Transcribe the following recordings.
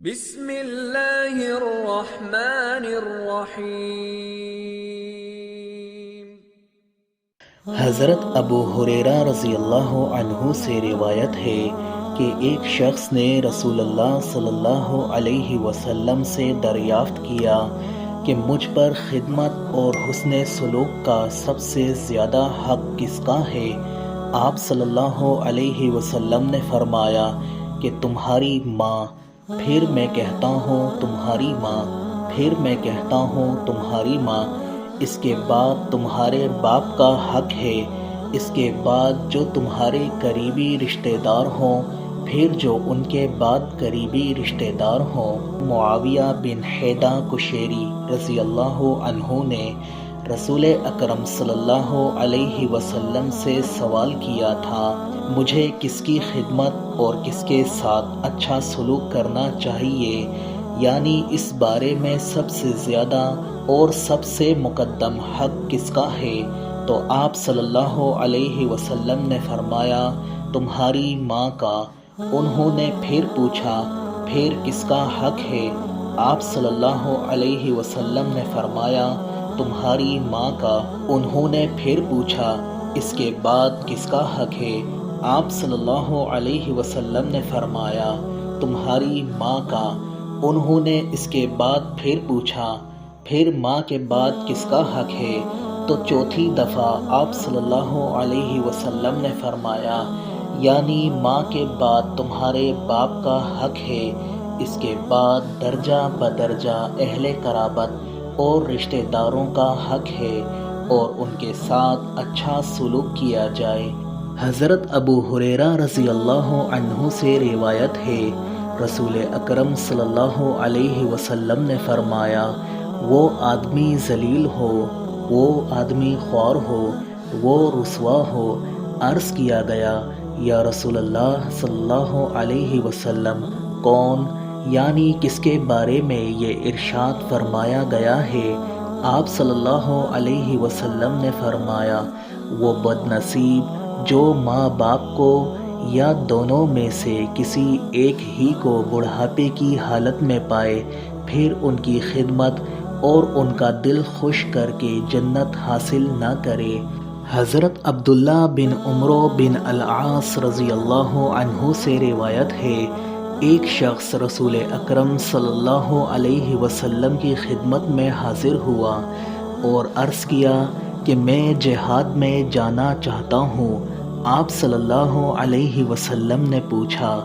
بسم اللہ الرحمن الرحیم۔ حضرت ابو ہریرہ رضی اللہ عنہ سے روایت ہے کہ ایک شخص نے رسول اللہ صلی اللہ علیہ وسلم سے دریافت کیا کہ مجھ پر خدمت اور حسن سلوک کا سب سے زیادہ حق کس کا ہے؟ آپ صلی اللہ علیہ وسلم نے فرمایا کہ تمہاری ماں، پھر میں کہتا ہوں تمہاری ماں، پھر میں کہتا ہوں تمہاری ماں، اس کے بعد تمہارے باپ کا حق ہے، اس کے بعد جو تمہارے قریبی رشتہ دار ہوں، پھر جو ان کے بعد قریبی رشتہ دار ہوں۔ معاویہ بن حیدہ قشیری رضی اللہ عنہ نے رسول اکرم صلی اللہ علیہ وسلم سے سوال کیا تھا، مجھے کس کی خدمت اور کس کے ساتھ اچھا سلوک کرنا چاہیے، یعنی اس بارے میں سب سے زیادہ اور سب سے مقدم حق کس کا ہے؟ تو آپ صلی اللہ علیہ وسلم نے فرمایا تمہاری ماں کا۔ انہوں نے پھر پوچھا پھر کس کا حق ہے؟ آپ صلی اللہ علیہ وسلم نے فرمایا تمہاری ماں کا۔ انہوں نے پھر پوچھا اس کے بعد کس کا حق ہے؟ آپ صلی اللہ علیہ وسلم نے فرمایا تمہاری ماں کا۔ انہوں نے اس کے بعد پھر پوچھا پھر ماں کے بعد کس کا حق ہے؟ تو چوتھی دفعہ آپ صلی اللہ علیہ وسلم نے فرمایا یعنی ماں کے بعد تمہارے باپ کا حق ہے، اس کے بعد درجہ بدرجہ اہل قرابت اور رشتہ داروں کا حق ہے اور ان کے ساتھ اچھا سلوک کیا جائے۔ حضرت ابو ہریرہ رضی اللہ عنہ سے روایت ہے، رسول اکرم صلی اللہ علیہ وسلم نے فرمایا وہ آدمی ذلیل ہو، وہ آدمی خوار ہو، وہ رسوا ہو۔ عرض کیا گیا یا رسول اللہ صلی اللہ علیہ وسلم کون، یعنی کس کے بارے میں یہ ارشاد فرمایا گیا ہے؟ آپ صلی اللہ علیہ وسلم نے فرمایا وہ بد نصیب جو ماں باپ کو یا دونوں میں سے کسی ایک ہی کو بڑھاپے کی حالت میں پائے، پھر ان کی خدمت اور ان کا دل خوش کر کے جنت حاصل نہ کرے۔ حضرت عبداللہ بن عمرو بن العاص رضی اللہ عنہ سے روایت ہے، ایک شخص رسول اکرم صلی اللہ علیہ وسلم کی خدمت میں حاضر ہوا اور عرض کیا کہ میں جہاد میں جانا چاہتا ہوں۔ آپ صلی اللہ علیہ وسلم نے پوچھا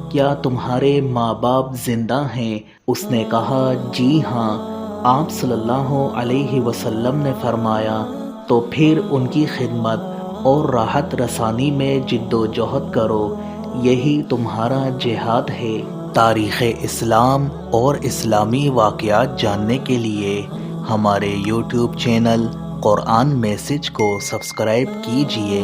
کیا تمہارے ماں باپ زندہ ہیں؟ اس نے کہا جی ہاں۔ آپ صلی اللہ علیہ وسلم نے فرمایا تو پھر ان کی خدمت اور راحت رسانی میں جد و جہد کرو، یہی تمہارا جہاد ہے۔ تاریخ اسلام اور اسلامی واقعات جاننے کے لیے ہمارے یوٹیوب چینل قرآن میسج کو سبسکرائب کیجیے۔